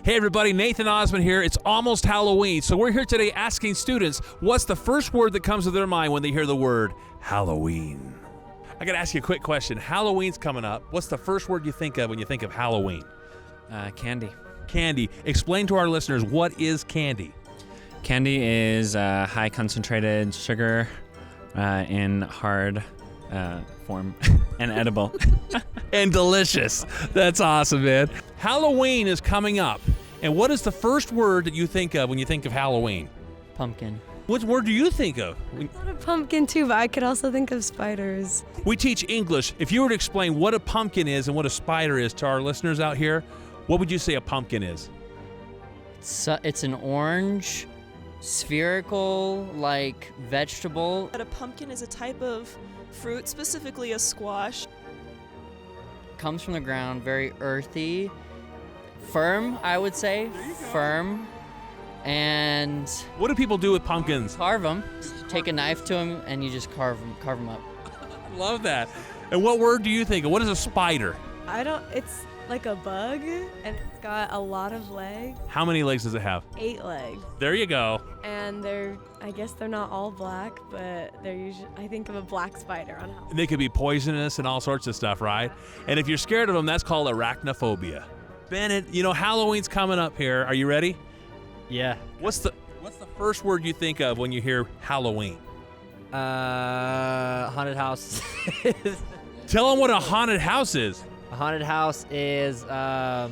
Hey everybody, Nathan Osmond here. It's almost Halloween, so we're here today asking students what's the first word that comes to their mind when they hear the word Halloween. I gotta ask you a quick question. Halloween's coming up. What's the first word you think of when you think of Halloween? Candy. Candy. Explain to our listeners, what is candy? Candy is high concentrated sugar in hard form and edible. And delicious. That's awesome, man. Halloween is coming up. And what is the first word that you think of when you think of Halloween? Pumpkin. What word do you think of? I thought of pumpkin too, but I could also think of spiders. We teach English. If you were to explain what a pumpkin is and what a spider is to our listeners out here, what would you say a pumpkin is? It's an orange, spherical, like vegetable. A pumpkin is a type of fruit, specifically a squash. Comes from the ground, very earthy, firm, I would say, firm. And What do people do with pumpkins? carve them. Take a knife to them, and you just carve them up. Love that. And what word do you think of? What is a spider? It's like a bug, and it's got a lot of legs. How many legs does it have? 8 legs. There you go. And I guess they're not all black, but they're usually, I think of a black spider on Halloween. And they could be poisonous and all sorts of stuff, right? And if you're scared of them, that's called arachnophobia. Bennett, you know, Halloween's coming up here. Are you ready? Yeah. What's the first word you think of when you hear Halloween? Haunted house. Tell them what a haunted house is. A haunted house is, how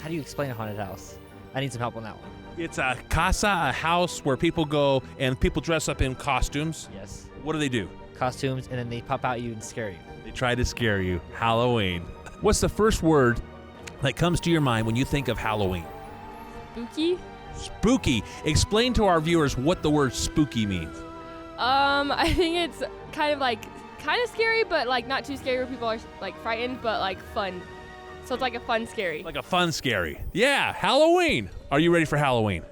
do you explain a haunted house? I need some help on that one. It's a casa, a house where people go and people dress up in costumes. Yes. What do they do? Costumes, and then they pop out you and scare you. They try to scare you. Halloween. What's the first word that comes to your mind when you think of Halloween? Spooky? Spooky. Explain to our viewers what the word spooky means. I think it's kind of scary, but like not too scary where people are like frightened, but like fun. So it's like a fun scary. Like a fun scary. Yeah, Halloween. Are you ready for Halloween?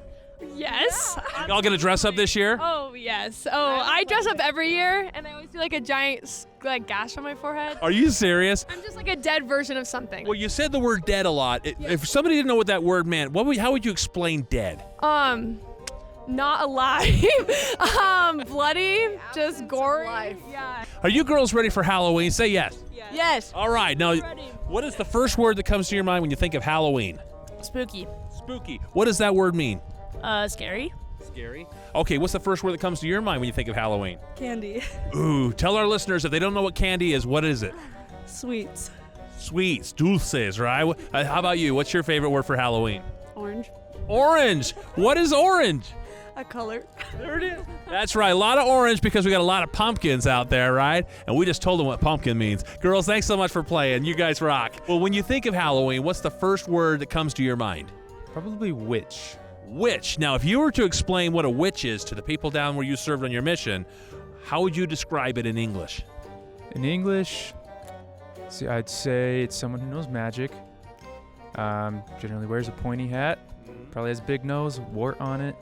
Yes. Y'all gonna dress up this year? Oh yes. Oh, I dress up every year, and I always do like a giant like gash on my forehead. Are you serious? I'm just like a dead version of something. Well, you said the word dead a lot. If somebody didn't know what that word meant, how would you explain dead? Not alive. Bloody, just gory. Yeah. Are you girls ready for Halloween? Say yes. Yes. All right. Now, what is the first word that comes to your mind when you think of Halloween? Spooky. Spooky. What does that word mean? Scary. Scary. Okay, what's the first word that comes to your mind when you think of Halloween? Candy. Ooh, tell our listeners if they don't know what candy is, what is it? Sweets. Sweets, dulces, right? How about you? What's your favorite word for Halloween? Orange. Orange. What is orange? A color. There it is. That's right. A lot of orange because we got a lot of pumpkins out there, right? And we just told them what pumpkin means. Girls, thanks so much for playing. You guys rock. Well, when you think of Halloween, what's the first word that comes to your mind? Probably witch. Witch. Now, if you were to explain what a witch is to the people down where you served on your mission, how would you describe it in English? In English, I'd say it's someone who knows magic. Generally wears a pointy hat, probably has a big nose, wart on it,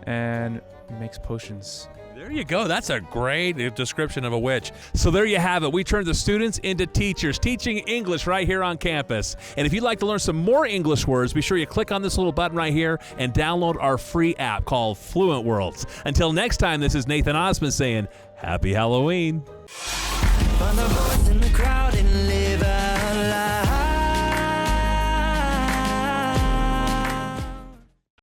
and makes potions. There you go. That's a great description of a witch. So there you have it. We turned the students into teachers, teaching English right here on campus. And if you'd like to learn some more English words, be sure you click on this little button right here and download our free app called FluentWorlds. Until next time, this is Nathan Osmond saying, Happy Halloween. Find the voice in the crowd and